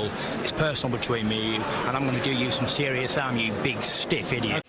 football. It's personal between me and you, and I'm going to do you some serious harm, you big stiff idiot.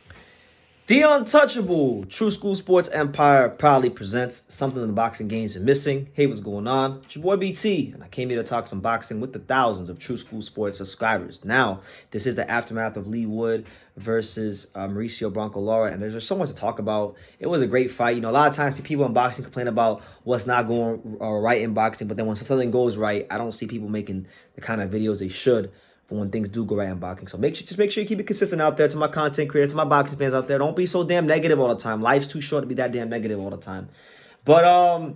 The Untouchable True School Sports Empire proudly presents something in the boxing games are missing. Hey, what's going on? It's your boy BT, and I came here to talk some boxing with the thousands of True School Sports subscribers. Now, this is the aftermath of Leigh Wood versus Mauricio Lara, and there's just so much to talk about. It was a great fight. You know, a lot of times people in boxing complain about what's not going right in boxing, but then when something goes right, I don't see people making the kind of videos they should for when things do go right in boxing. So make sure you keep it consistent out there to my content creators, to my boxing fans out there. Don't be so damn negative all the time. Life's too short to be that damn negative all the time. But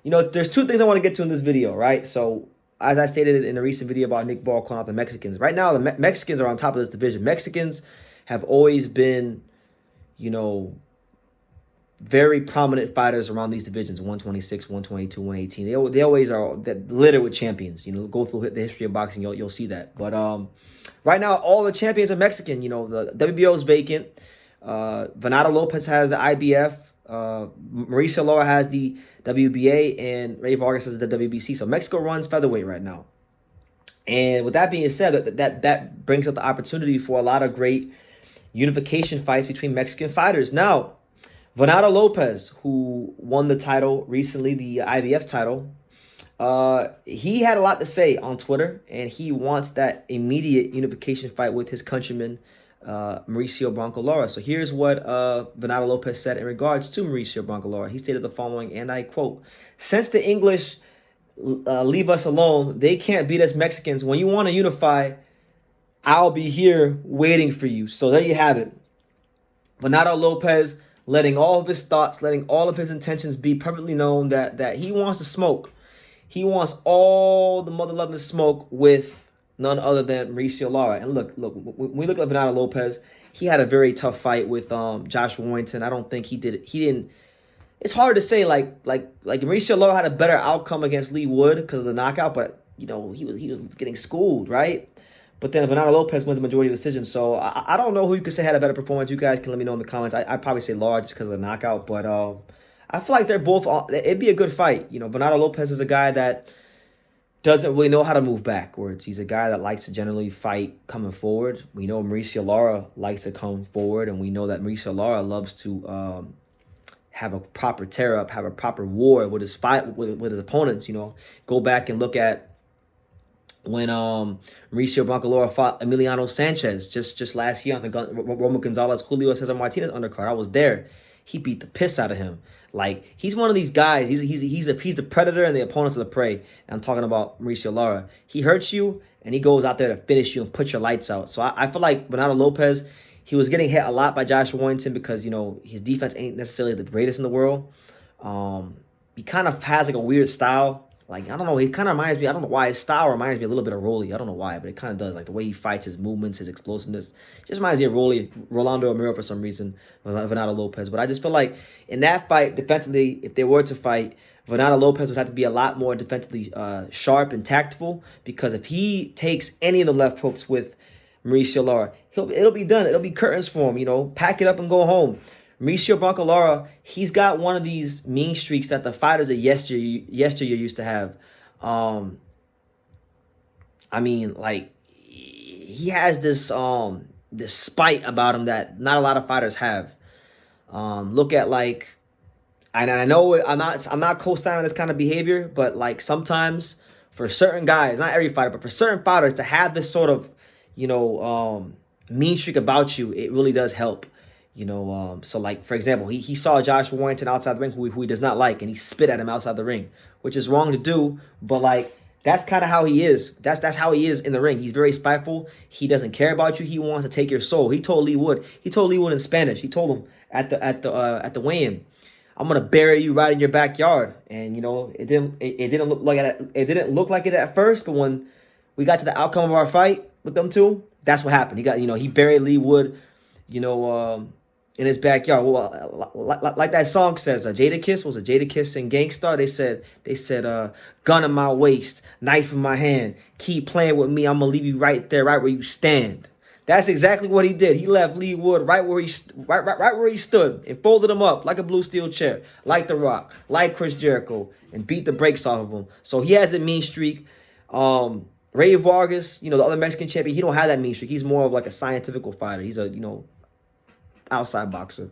you know, there's two things I want to get to in this video, right? So as I stated in a recent video about Nick Ball calling out the Mexicans, right now the Mexicans are on top of this division. Mexicans have always been, you know, very prominent fighters around these divisions, 126, 122, 118. They always are littered with champions. You know, go through the history of boxing, you'll see that. But right now, all the champions are Mexican. You know, the WBO is vacant. Venado Lopez has the IBF. Mauricio Lara has the WBA, and Ray Vargas has the WBC. So Mexico runs featherweight right now. And with that being said, that brings up the opportunity for a lot of great unification fights between Mexican fighters. Now, Venado Lopez, who won the title recently, the IBF title, he had a lot to say on Twitter, and he wants that immediate unification fight with his countryman, Mauricio Lara. So here's what Venado Lopez said in regards to Mauricio Lara. He stated the following, and I quote, "Since the English leave us alone, they can't beat us Mexicans. When you want to unify, I'll be here waiting for you." So there you have it. Venado Lopez letting all of his thoughts, letting all of his intentions be perfectly known that he wants to smoke. He wants all the mother-loving smoke with none other than Mauricio Lara. And look, when we look at Venado Lopez, he had a very tough fight with Joshua Warrington. I don't think he didn't. It's hard to say like Mauricio Lara had a better outcome against Leigh Wood because of the knockout, but you know, he was getting schooled, right? But then Venado Lopez wins the majority decision. So I don't know who you could say had a better performance. You guys can let me know in the comments. I'd probably say Lara just because of the knockout. But I feel like they're both, it'd be a good fight. You know, Venado Lopez is a guy that doesn't really know how to move backwards. He's a guy that likes to generally fight coming forward. We know Mauricio Lara likes to come forward. And we know that Mauricio Lara loves to have a proper tear-up, have a proper war with his fight, with his opponents. You know, go back and look at when Mauricio Lara fought Emiliano Sanchez just last year on the Roman Gonzalez, Julio Cesar Martinez undercard. I was there. He beat the piss out of him. Like, he's one of these guys. He's the predator and the opponent of the prey. And I'm talking about Mauricio Lara. He hurts you and he goes out there to finish you and put your lights out. So I feel like Venado Lopez, he was getting hit a lot by Joshua Warrington because, you know, his defense ain't necessarily the greatest in the world. He kind of has like a weird style. Like, I don't know, he kind of reminds me, I don't know why, his style reminds me a little bit of Rolly. I don't know why, but it kind of does. Like, the way he fights, his movements, his explosiveness, just reminds me of Rolando Amiro for some reason, Venado Lopez. But I just feel like in that fight, defensively, if they were to fight, Venado Lopez would have to be a lot more defensively sharp and tactful, because if he takes any of the left hooks with Mauricio Lara, it'll be done. It'll be curtains for him, you know, pack it up and go home. Mauricio Lara, he's got one of these mean streaks that the fighters of yesteryear used to have. I mean, like, he has this this spite about him that not a lot of fighters have. Look at, like, and I know I'm not co-signing this kind of behavior, but like sometimes for certain guys, not every fighter, but for certain fighters to have this sort of, you know, mean streak about you, it really does help. You know, so like, for example, he saw Joshua Warrington outside the ring who he does not like, and he spit at him outside the ring, which is wrong to do, but like, that's kind of how he is. That's how he is in the ring. He's very spiteful. He doesn't care about you. He wants to take your soul. He told Leigh Wood in Spanish. He told him at the weigh-in, "I'm gonna bury you right in your backyard." And you know, it didn't look like it at first, but when we got to the outcome of our fight with them two, that's what happened. He buried Leigh Wood, you know, in his backyard. Well, like that song says, Jadakiss and Gangstar. They said, gun in my waist, knife in my hand, keep playing with me, I'm gonna leave you right there, right where you stand. That's exactly what he did. He left Leigh Wood right where he stood and folded him up like a blue steel chair, like The Rock, like Chris Jericho, and beat the brakes off of him. So he has a mean streak. Ray Vargas, the other Mexican champion, he don't have that mean streak. He's more of like a scientific fighter. He's a, outside boxer.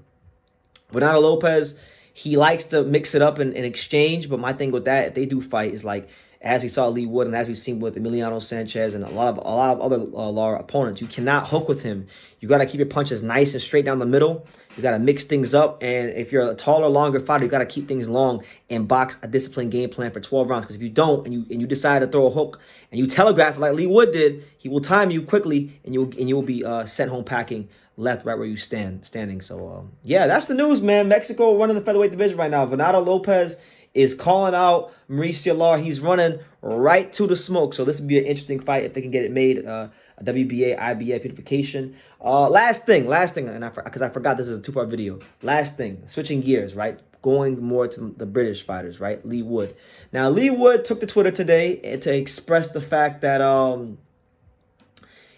Venado Lopez, he likes to mix it up and exchange, but my thing with that, if they do fight, is like, as we saw Leigh Wood and as we've seen with Emiliano Sanchez and a lot of other Lara opponents, you cannot hook with him. You got to keep your punches nice and straight down the middle. You got to mix things up, and if you're a taller, longer fighter, you got to keep things long and box a disciplined game plan for 12 rounds. Because if you don't, and you decide to throw a hook and you telegraph it like Leigh Wood did, he will time you quickly, and you'll be sent home packing left, right where you standing. So yeah, that's the news, man. Mexico running the featherweight division right now. Venado Lopez is calling out Mauricio Lara. He's running right to the smoke. So this would be an interesting fight if they can get it made. A WBA IBF Unification. Last thing, and because I forgot this is a two-part video. Last thing, switching gears, right? Going more to the British fighters, right? Leigh Wood. Now, Leigh Wood took to Twitter today to express the fact that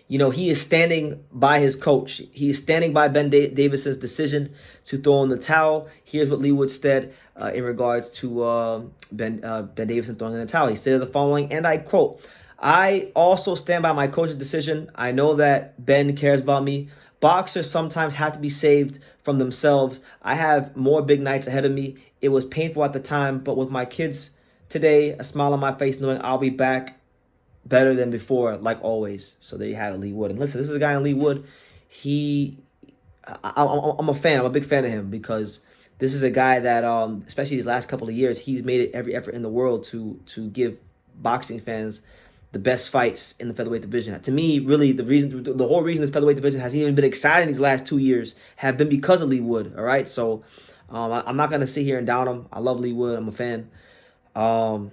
he is standing by his coach. He is standing by Ben Davison's decision to throw in the towel. Here's what Leigh Wood said in regards to Ben Davison throwing in the towel. He said the following, and I quote, "I also stand by my coach's decision. I know that Ben cares about me. Boxers sometimes have to be saved from themselves. I have more big nights ahead of me. It was painful at the time, but with my kids today, a smile on my face knowing I'll be back better than before, like always." So there you have it, Leigh Wood. And listen, this is a guy in Leigh Wood. I'm a fan. I'm a big fan of him because this is a guy that, especially these last couple of years, he's made it every effort in the world to give boxing fans the best fights in the featherweight division. To me, really, the whole reason this featherweight division has even been exciting these last 2 years have been because of Leigh Wood. All right, so I'm not gonna sit here and down him. I love Leigh Wood. I'm a fan. I'm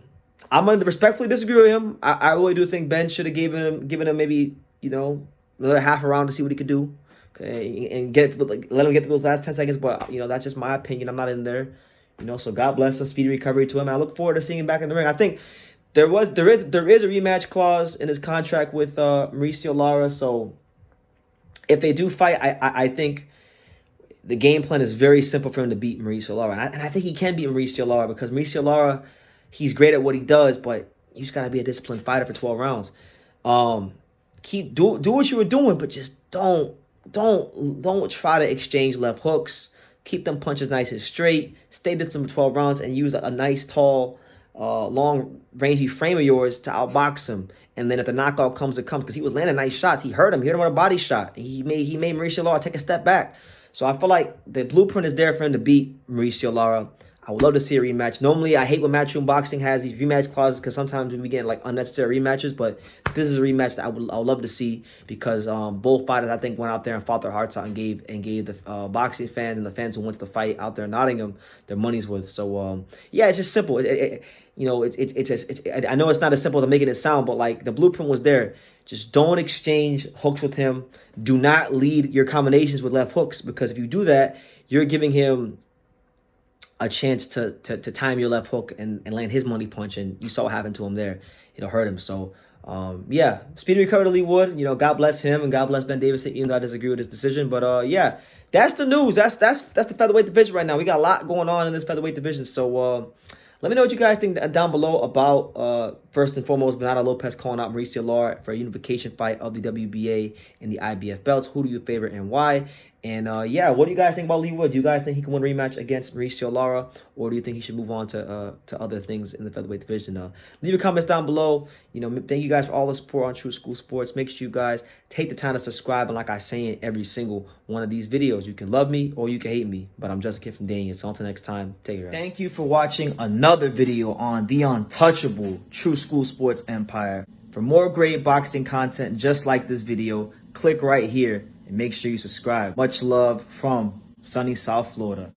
gonna respectfully disagree with him. I really do think Ben should have given him maybe another half a round to see what he could do, okay, and let him get to those last 10 seconds. But that's just my opinion. I'm not in there, So God bless us, speedy recovery to him. And I look forward to seeing him back in the ring. I think there is a rematch clause in his contract with Mauricio Lara. So if they do fight, I think the game plan is very simple for him to beat Mauricio Lara, and I think he can beat Mauricio Lara because Mauricio Lara, he's great at what he does, but you just gotta be a disciplined fighter for 12 rounds. Do what you were doing, but just don't try to exchange left hooks. Keep them punches nice and straight. Stay disciplined for 12 rounds and use a nice, tall, long, rangy frame of yours to outbox him. And then if the knockout comes, it comes, because he was landing nice shots. He hurt him with a body shot. He made Mauricio Lara take a step back. So I feel like the blueprint is there for him to beat Mauricio Lara. I would love to see a rematch. Normally, I hate when Matchroom Boxing has these rematch clauses because sometimes we get like unnecessary rematches. But this is a rematch that I would love to see because both fighters, I think, went out there and fought their hearts out and gave the boxing fans and the fans who went to the fight out there in Nottingham their money's worth. So yeah, it's just simple. I know it's not as simple as making it sound, but like the blueprint was there. Just don't exchange hooks with him. Do not lead your combinations with left hooks because if you do that, you're giving him a chance to time your left hook and land his money punch, and you saw what happened to him there. It'll hurt him. So yeah, speedy recovery to Leigh Wood. God bless him and God bless Ben Davison, even though I disagree with his decision. But yeah, that's the news. That's the featherweight division right now. We got a lot going on in this featherweight division. So let me know what you guys think down below about first and foremost Venado Lopez calling out Mauricio Lara for a unification fight of the WBA and the IBF belts. Who do you favor and why? And yeah, what do you guys think about Leigh Wood? Do you guys think he can win a rematch against Mauricio Lara, or do you think he should move on to other things in the featherweight division? Leave your comments down below. Thank you guys for all the support on True School Sports. Make sure you guys take the time to subscribe. And like I say in every single one of these videos, you can love me or you can hate me, but I'm just a kid from Dane. So until next time, take care. Thank you for watching another video on the untouchable True School Sports Empire. For more great boxing content just like this video, click right here and make sure you subscribe. Much love from sunny South Florida.